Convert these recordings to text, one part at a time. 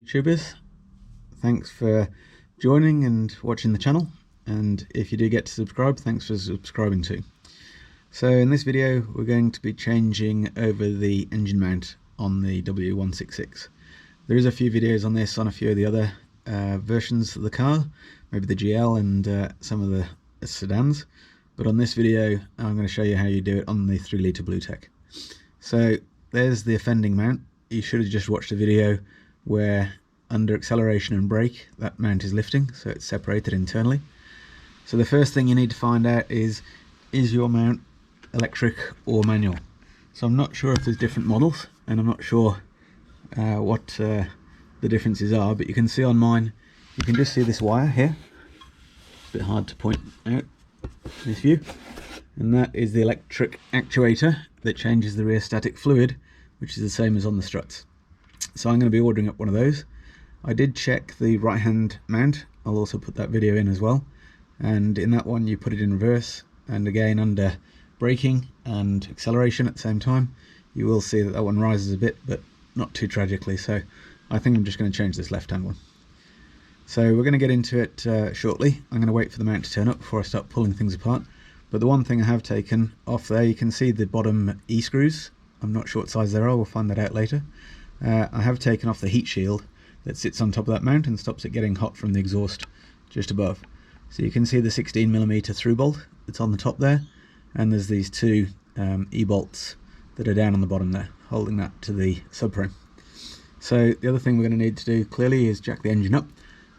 YouTubers, thanks for joining and watching the channel, and if you do get to subscribe, thanks for subscribing too. So in this video we're going to be changing over the engine mount on the W166. There is a few videos on this on a few of the other versions of the car, maybe the GL and some of the sedans, but on this video I'm going to show you how you do it on the 3-litre BlueTEC. So there's the offending mount. You should have just watched a video where under acceleration and brake that mount is lifting, so it's separated internally. So the first thing you need to find out is your mount electric or manual? So I'm not sure if there's different models, and I'm not sure what the differences are, but you can see on mine, you can just see this wire here. It's a bit hard to point out in this view, and that is the electric actuator that changes the rheostatic fluid, which is the same as on the struts. So I'm going to be ordering up one of those. I did check the right hand mount, I'll also put that video in as well, and in that one you put it in reverse, and again under braking and acceleration at the same time you will see that that one rises a bit, but not too tragically, so I think I'm just going to change this left hand one. So we're going to get into it shortly. I'm going to wait for the mount to turn up before I start pulling things apart, but the one thing I have taken off there, you can see the bottom E-screws. I'm not sure what size they are, we'll find that out later. I have taken off the heat shield that sits on top of that mount and stops it getting hot from the exhaust just above. So you can see the 16mm through bolt that's on the top there, and there's these two E-bolts that are down on the bottom there, holding that to the subframe. So the other thing we're going to need to do clearly is jack the engine up.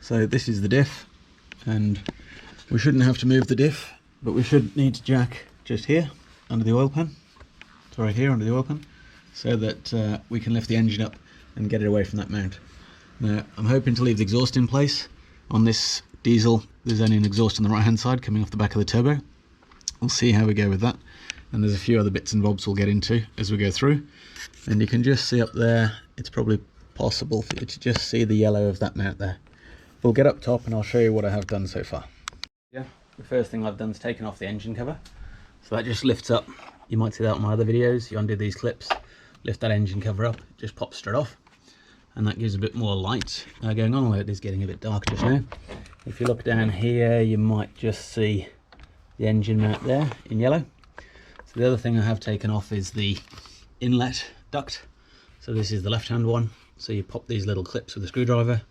So this is the diff, and we shouldn't have to move the diff, but we should need to jack just here under the oil pan. So right here under the oil pan, so that we can lift the engine up and get it away from that mount. Now I'm hoping to leave the exhaust in place. On this diesel there's only an exhaust on the right hand side coming off the back of the turbo. We'll see how we go with that, and there's a few other bits and bobs we'll get into as we go through. And you can just see up there, it's probably possible for you to just see the yellow of that mount there. We'll get up top and I'll show you what I have done so far. Yeah, the first thing I've done is taken off the engine cover, so that just lifts up. You might see that on my other videos. You undo these clips, lift that engine cover up, it just pops straight off, and that gives a bit more light going on, although it is getting a bit dark just now. If you look down here you might just see the engine mount there in yellow. So the other thing I have taken off is the inlet duct. So this is the left hand one, so you pop these little clips with a screwdriver,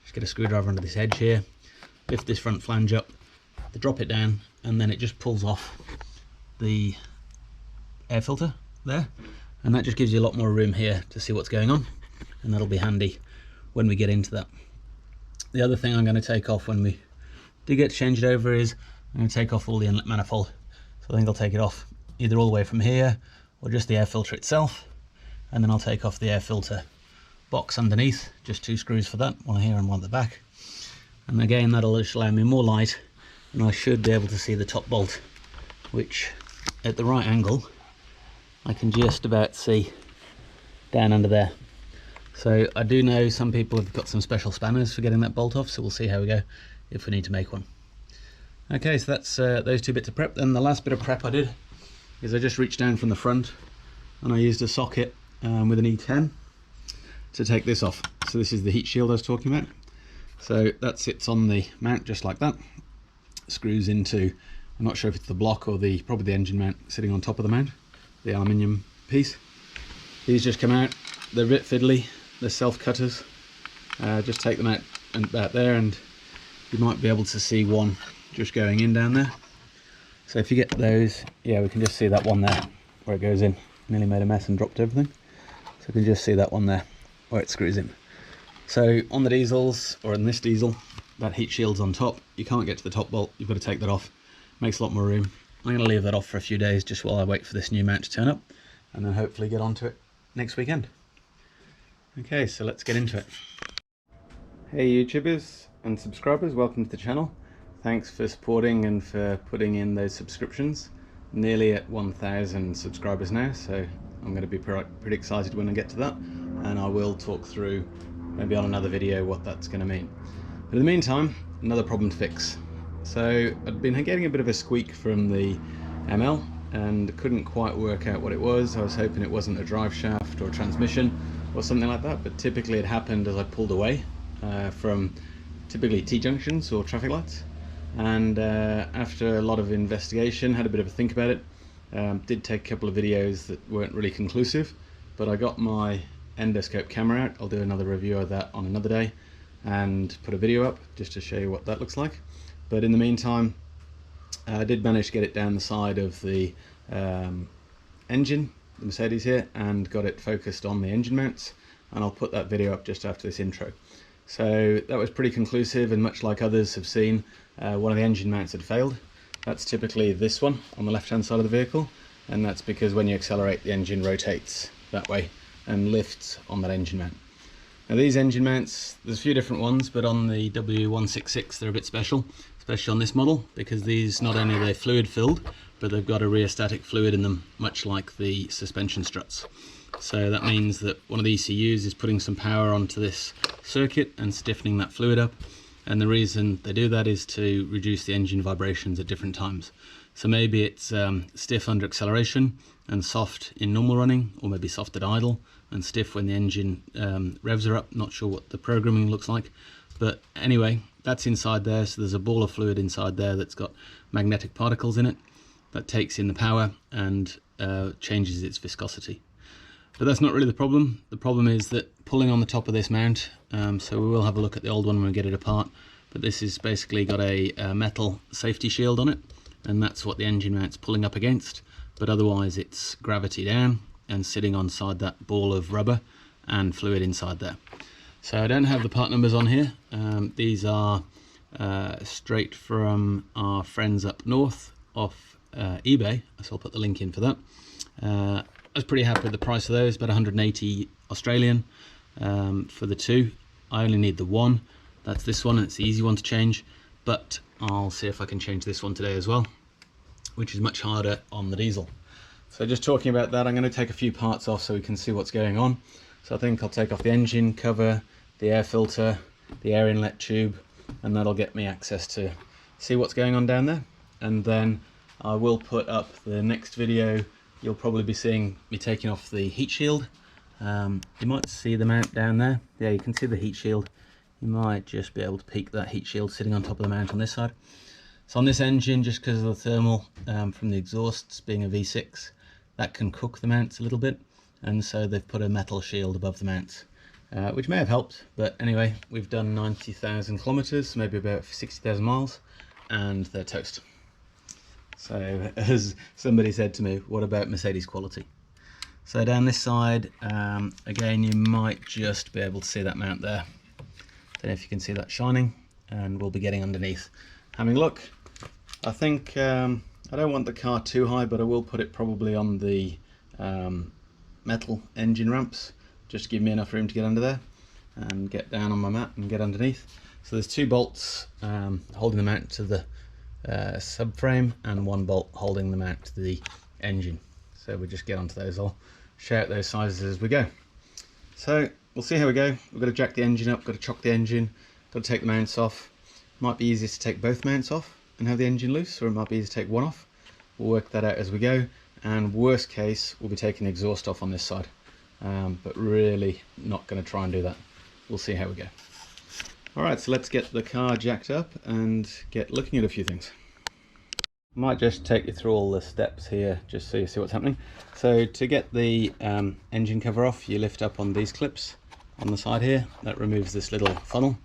just get a screwdriver under this edge here, lift this front flange up, drop it down, and then it just pulls off the air filter there, and that just gives you a lot more room here to see what's going on, and that'll be handy when we get into that. The other thing I'm going to take off when we do get to change it over is I'm going to take off all the inlet manifold. So I think I'll take it off either all the way from here or just the air filter itself, and then I'll take off the air filter box underneath, just two screws for that, one here and one at the back, and again that'll just allow me more light, and I should be able to see the top bolt, which at the right angle I can just about see down under there. So I do know some people have got some special spanners for getting that bolt off, so we'll see how we go if we need to make one. Okay, so that's those two bits of prep. Then the last bit of prep I did is I just reached down from the front and I used a socket with an E10 to take this off. So this is the heat shield I was talking about. So that sits on the mount just like that, screws into, I'm not sure if it's the block or probably the engine mount sitting on top of the mount, the aluminium piece. These just come out, they're a bit fiddly, they're self-cutters. Just take them out and about there, and you might be able to see one just going in down there. So if you get those, yeah, we can just see that one there where it goes in. Nearly made a mess and dropped everything. So we can just see that one there where it screws in. So on the diesels, or in this diesel, that heat shield's on top. You can't get to the top bolt, you've got to take that off. Makes a lot more room. I'm going to leave that off for a few days just while I wait for this new mount to turn up, and then hopefully get onto it next weekend. Okay, so let's get into it. Hey YouTubers and subscribers, welcome to the channel. Thanks for supporting and for putting in those subscriptions. Nearly at 1,000 subscribers now, so I'm going to be pretty excited when I get to that, and I will talk through maybe on another video what that's going to mean. But in the meantime, another problem to fix. So I'd been getting a bit of a squeak from the ML and couldn't quite work out what it was. I was hoping it wasn't a drive shaft or a transmission, or something like that, but typically it happened as I pulled away from typically T-junctions or traffic lights. And after a lot of investigation, had a bit of a think about it, did take a couple of videos that weren't really conclusive, but I got my endoscope camera out. I'll do another review of that on another day and put a video up just to show you what that looks like. But in the meantime, I did manage to get it down the side of the engine, the Mercedes here, and got it focused on the engine mounts, and I'll put that video up just after this intro. So that was pretty conclusive, and much like others have seen, one of the engine mounts had failed. That's typically this one on the left hand side of the vehicle, and that's because when you accelerate, the engine rotates that way and lifts on that engine mount. Now these engine mounts, there's a few different ones, but on the W166 they're a bit special, especially on this model, because these not only are they fluid filled, but they've got a rheostatic fluid in them, much like the suspension struts. So that means that one of the ECUs is putting some power onto this circuit and stiffening that fluid up, and the reason they do that is to reduce the engine vibrations at different times. So maybe it's stiff under acceleration and soft in normal running, or maybe soft at idle and stiff when the engine revs are up. Not sure what the programming looks like, but anyway, that's inside there. So there's a ball of fluid inside there that's got magnetic particles in it that takes in the power and changes its viscosity. But that's not really the problem. The problem is that pulling on the top of this mount, so we will have a look at the old one when we get it apart, but this is basically got a metal safety shield on it, and that's what the engine mount's pulling up against, but otherwise it's gravity down and sitting on side that ball of rubber and fluid inside there. So I don't have the part numbers on here. These are straight from our friends up north off eBay, so I'll put the link in for that. I was pretty happy with the price of those, about 180 Australian for the two. I only need the one. That's this one, and it's the easy one to change, but I'll see if I can change this one today as well, which is much harder on the diesel. So just talking about that, I'm going to take a few parts off so we can see what's going on. So I think I'll take off the engine cover, the air filter, the air inlet tube, and that'll get me access to see what's going on down there. And then I will put up the next video. You'll probably be seeing me taking off the heat shield. You might see the mount down there. Yeah, you can see the heat shield. You might just be able to peek that heat shield sitting on top of the mount on this side. So on this engine, just because of the thermal from the exhausts being a V6, that can cook the mounts a little bit, and so they've put a metal shield above the mounts, which may have helped. But anyway, we've done 90,000 kilometers, maybe about 60,000 miles, and they're toast. So as somebody said to me, what about Mercedes quality? So down this side, again, you might just be able to see that mount there. Don't know if you can see that shining, and we'll be getting underneath, having a look. I think I don't want the car too high, but I will put it probably on the metal engine ramps, just to give me enough room to get under there and get down on my mat and get underneath. So there's two bolts holding the mount to the subframe, and one bolt holding the mount to the engine. So we'll just get onto those. I'll show out those sizes as we go. So we'll see how we go. We've got to jack the engine up, got to chock the engine, got to take the mounts off. Might be easier to take both mounts off and have the engine loose, or it might be easier to take one off. We'll work that out as we go, and worst case we'll be taking the exhaust off on this side, but really not going to try and do that. We'll see how we go. Alright, so let's get the car jacked up and get looking at a few things. I might just take you through all the steps here just so you see what's happening. So to get the engine cover off, you lift up on these clips on the side here. That removes this little funnel,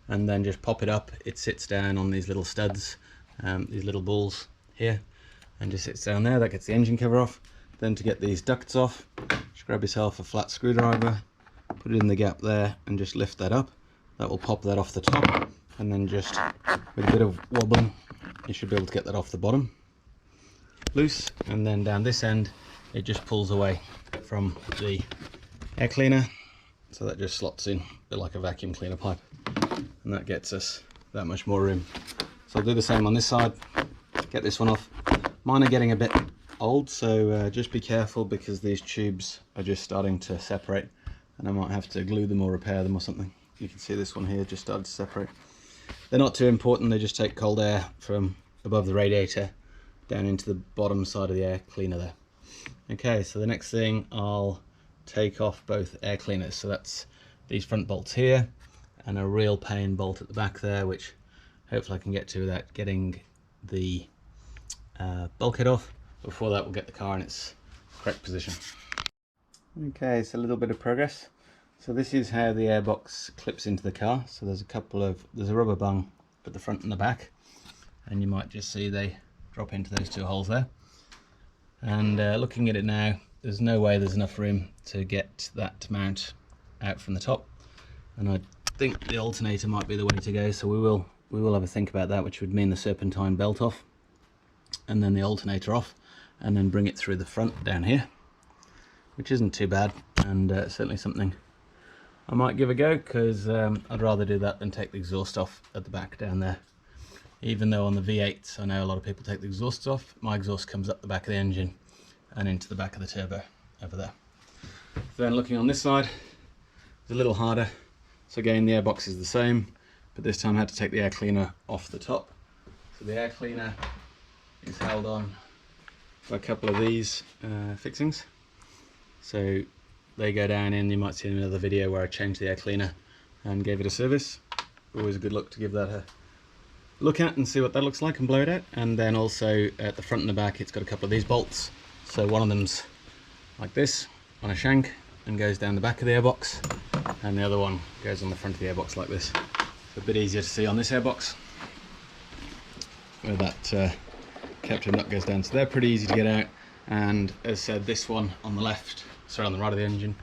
and then just pop it up. It sits down on these little studs, these little balls here, and just sits down there. That gets the engine cover off. Then to get these ducts off, just grab yourself a flat screwdriver, put it in the gap there, and just lift that up. That will pop that off the top, and then just with a bit of wobbling you should be able to get that off the bottom loose. And then down this end it just pulls away from the air cleaner, so that just slots in a bit like a vacuum cleaner pipe, and that gets us that much more room. So I'll do the same on this side, get this one off. Mine are getting a bit old, so just be careful, because these tubes are just starting to separate and I might have to glue them or repair them or something. You can see this one here just started to separate. They're not too important, they just take cold air from above the radiator down into the bottom side of the air cleaner there. Okay, so the next thing I'll take off both air cleaners. So that's these front bolts here and a real pain bolt at the back there, which hopefully I can get to without getting the bulkhead off. Before that, we'll get the car in its correct position. Okay, so a little bit of progress. So this is how the airbox clips into the car. So there's a rubber bung at the front and the back, and you might just see they drop into those two holes there. And looking at it now, there's no way there's enough room to get that mount out from the top, and I think the alternator might be the way to go. So we will have a think about that, which would mean the serpentine belt off and then the alternator off, and then bring it through the front down here, which isn't too bad, and certainly something I might give a go, because I'd rather do that than take the exhaust off at the back down there. Even though on the V8s I know a lot of people take the exhausts off, my exhaust comes up the back of the engine and into the back of the turbo over there. Then looking on this side, it's a little harder. So again, the airbox is the same, but this time I had to take the air cleaner off the top. So the air cleaner is held on by a couple of these fixings. So they go down in, you might see in another video where I changed the air cleaner and gave it a service. Always a good look to give that a look at and see what that looks like and blow it out. And then also at the front and the back, it's got a couple of these bolts. So one of them's like this on a shank and goes down the back of the airbox, and the other one goes on the front of the airbox like this. It's a bit easier to see on this airbox where that capture nut goes down, so they're pretty easy to get out. And as said, this one on the left, sorry, on the right of the engine,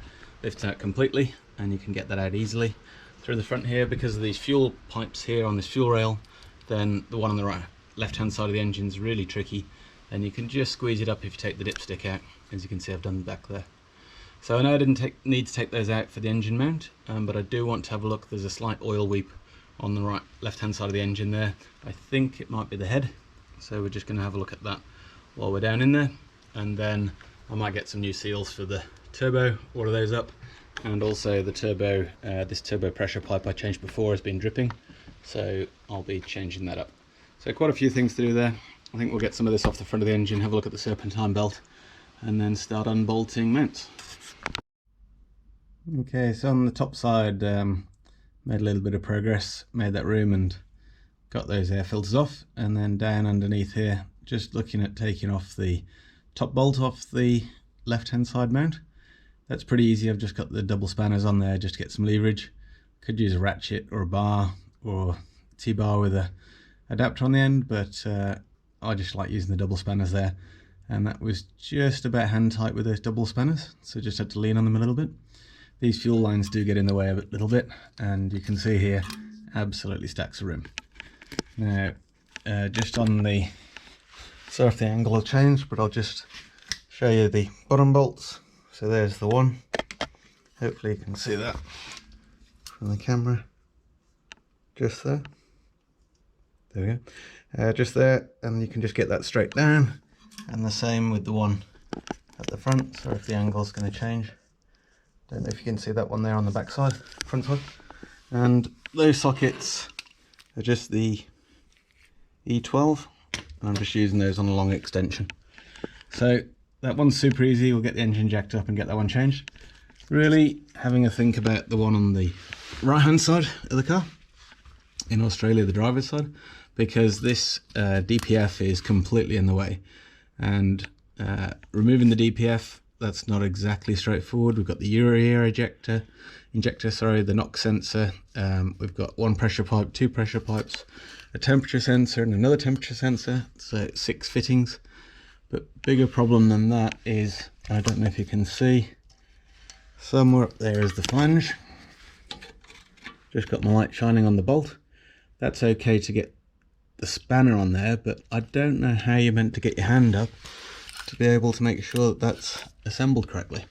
lifts out completely, and you can get that out easily through the front here. Because of these fuel pipes here on this fuel rail, then the one on the right left hand side of the engine is really tricky, and you can just squeeze it up if you take the dipstick out. As you can see, I've done the back there. So I know I didn't need to take those out for the engine mount, but I do want to have a look. There's a slight oil weep on the left hand side of the engine there. I think it might be the head, so we're just going to have a look at that while we're down in there. And then I might get some new seals for the turbo, order those up, and also the turbo, this turbo pressure pipe I changed before has been dripping, so I'll be changing that up. So quite a few things to do there. I think we'll get some of this off the front of the engine, have a look at the serpentine belt, and then start unbolting mounts. Okay, so on the top side, made a little bit of progress, made that room and got those air filters off. And then down underneath here, just looking at taking off the top bolt off the left hand side mount. That's pretty easy. I've just got the double spanners on there just to get some leverage. Could use a ratchet or a bar or T-bar with a adapter on the end, but I just like using the double spanners there, and that was just about hand tight with those double spanners, so just had to lean on them a little bit. These fuel lines do get in the way a little bit, and you can see here absolutely stacks of room. Now just on the, sorry if the angle will change, but I'll just show you the bottom bolts. So there's the one, hopefully you can see that from the camera, just there. There we go, just there, and you can just get that straight down. And the same with the one at the front. Sorry if the angle's going to change. Don't know if you can see that one there on the back side, front side. And those sockets are just the E12, and I'm just using those on a long extension. So that one's super easy. We'll get the engine jacked up and get that one changed. Really having a think about the one on the right hand side of the car, in Australia the driver's side, because this DPF is completely in the way, and removing the DPF, that's not exactly straightforward. We've got the air injector, the NOx sensor, we've got one pressure pipe, two pressure pipes, a temperature sensor and another temperature sensor, so 6 fittings. But bigger problem than that is, I don't know if you can see, somewhere up there is the flange. Just got my light shining on the bolt. That's okay to get the spanner on there, but I don't know how you're meant to get your hand up to be able to make sure that that's assembled correctly.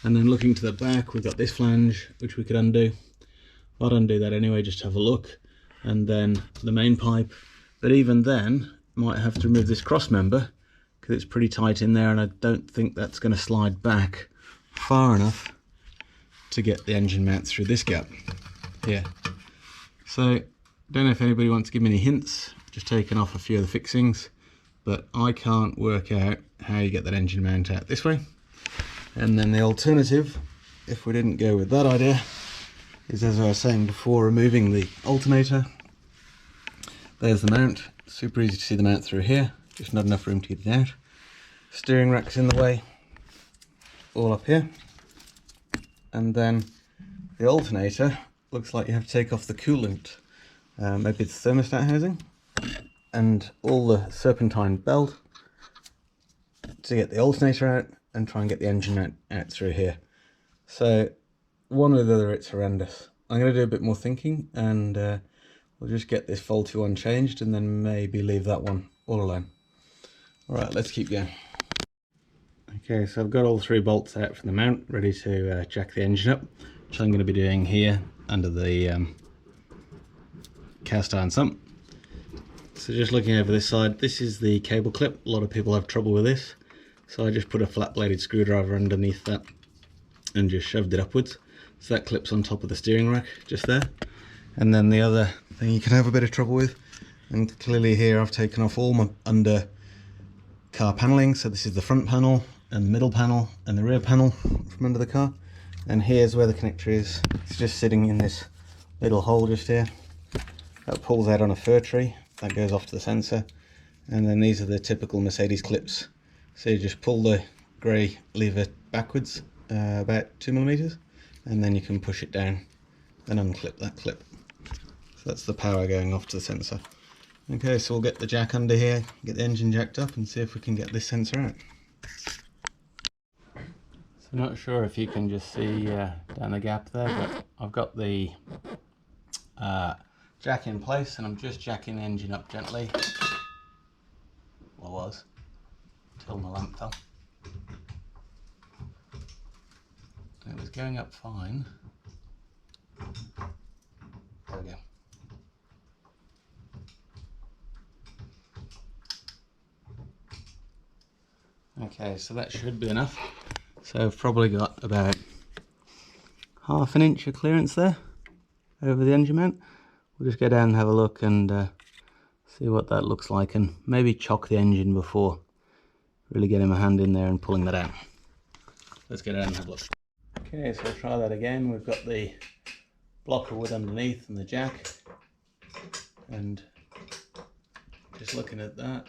And then looking to the back, we've got this flange which we could undo. I'd undo that anyway, just to have a look. And then the main pipe, but even then might have to remove this cross member because it's pretty tight in there, and I don't think that's going to slide back far enough to get the engine mount through this gap here. So don't know if anybody wants to give me any hints. Just taken off a few of the fixings, but I can't work out how you get that engine mount out this way. And then the alternative, if we didn't go with that idea, is, as I was saying before, removing the alternator. There's the mount. Super easy to see the mount through here, just not enough room to get it out. Steering rack's in the way, all up here. And then the alternator looks like you have to take off the coolant. Maybe it's thermostat housing, and all the serpentine belt to get the alternator out and try and get the engine out through here. So one or the other, it's horrendous. I'm going to do a bit more thinking, and we'll just get this faulty one changed and then maybe leave that one all alone. Alright, let's keep going. Okay, so I've got all 3 bolts out from the mount, ready to jack the engine up, which I'm going to be doing here under the cast iron sump. So just looking over this side, this is the cable clip. A lot of people have trouble with this, so I just put a flat bladed screwdriver underneath that and just shoved it upwards. So that clips on top of the steering rack, just there. And then the other thing you can have a bit of trouble with, and clearly here I've taken off all my under car paneling. So this is the front panel and the middle panel and the rear panel from under the car. And here's where the connector is. It's just sitting in this little hole just here. That pulls out on a fir tree. That goes off to the sensor. And then these are the typical Mercedes clips. So you just pull the grey lever backwards about 2mm, and then you can push it down and unclip that clip. So that's the power going off to the sensor. Okay, so we'll get the jack under here, get the engine jacked up, and see if we can get this sensor out. So I'm not sure if you can just see down the gap there, but I've got the jack in place, and I'm just jacking the engine up gently. Well, I was, until my lamp fell. And it was going up fine. There we go. Okay, so that should be enough. So I've probably got about ½ an inch of clearance there over the engine mount. We'll just go down and have a look and see what that looks like, and maybe chock the engine before really getting my hand in there and pulling that out. Let's go down and have a look. Okay, so I'll try that again. We've got the block of wood underneath and the jack, and just looking at that,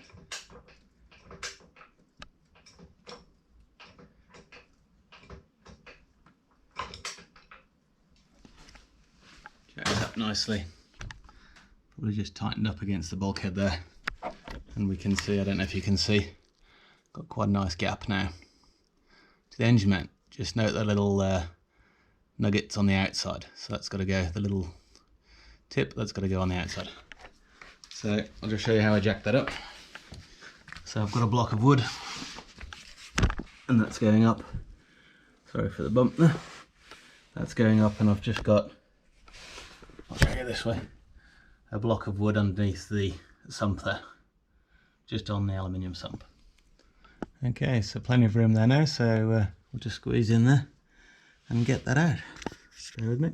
jacked up nicely. Probably just tightened up against the bulkhead there, and we can see, I don't know if you can see, got quite a nice gap now to the engine mount. Just note the little nuggets on the outside, so that's got to go, the little tip, that's got to go on the outside. So I'll just show you how I jack that up. So I've got a block of wood, and that's going up. Sorry for the bump there. That's going up, and I've just got, I'll show you this way, a block of wood underneath the sump there, just on the aluminium sump. Okay, so plenty of room there now, so we'll just squeeze in there and get that out. Stay with me.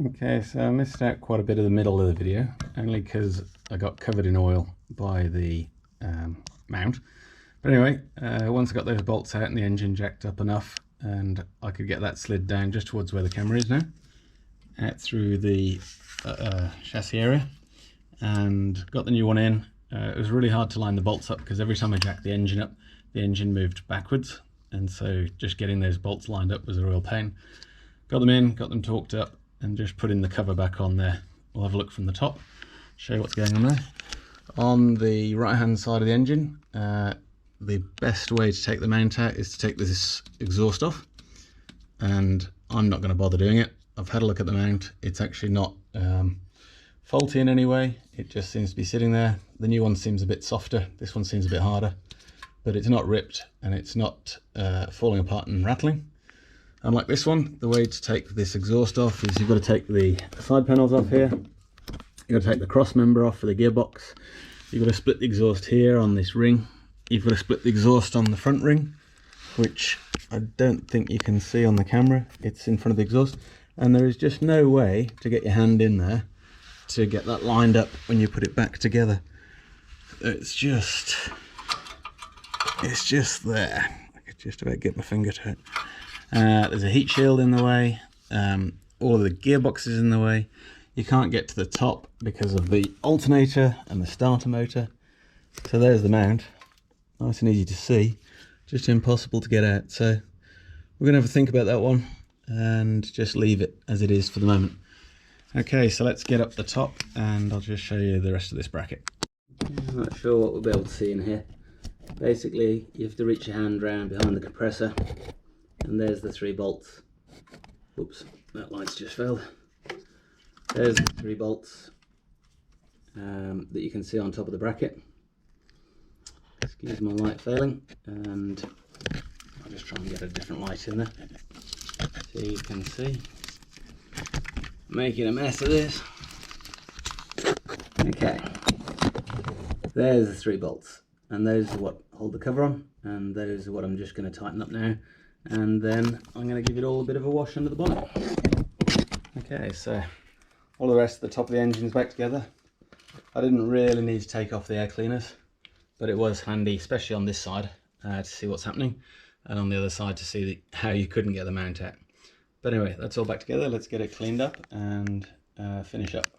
Okay, so I missed out quite a bit of the middle of the video, only because I got covered in oil by the mount. But anyway, once I got those bolts out and the engine jacked up enough, and I could get that slid down just towards where the camera is now, out through the chassis area, and got the new one in. It was really hard to line the bolts up because every time I jacked the engine up, the engine moved backwards, and so just getting those bolts lined up was a real pain. Got them in, got them torqued up, and just putting the cover back on there. We'll have a look from the top, show you what's going on there. On the right hand side of the engine, the best way to take the mount out is to take this exhaust off, and I'm not going to bother doing it. I've had a look at the mount. It's actually not faulty in any way. It just seems to be sitting there. The new one seems a bit softer, this one seems a bit harder, but it's not ripped and it's not falling apart and rattling. Unlike this one, the way to take this exhaust off is you've got to take the side panels off here, you've got to take the cross member off for the gearbox, you've got to split the exhaust here on this ring, you've got to split the exhaust on the front ring, which I don't think you can see on the camera, it's in front of the exhaust, and there is just no way to get your hand in there to get that lined up when you put it back together. It's just there. I could just about get my finger to it. There's a heat shield in the way. All of the gearboxes in the way. You can't get to the top because of the alternator and the starter motor. So there's the mount. Nice and easy to see. Just impossible to get out. So we're going to have a think about that one and just leave it as it is for the moment. Okay, so let's get up the top and I'll just show you the rest of this bracket. I'm not sure what we'll be able to see in here. Basically, you have to reach your hand round behind the compressor, and there's the 3 bolts. Oops, that light's just failed. There's the 3 bolts that you can see on top of the bracket. Excuse my light failing, and I'll just try and get a different light in there so you can see. Making a mess of this. Okay, there's the 3 bolts, and those are what hold the cover on, and those are what I'm just going to tighten up now, and then I'm going to give it all a bit of a wash under the bonnet. Okay, so all the rest of the top of the engine's back together. I didn't really need to take off the air cleaners, but it was handy, especially on this side, to see what's happening, and on the other side to see how you couldn't get the mount out. But anyway, that's all back together. Let's get it cleaned up and finish up.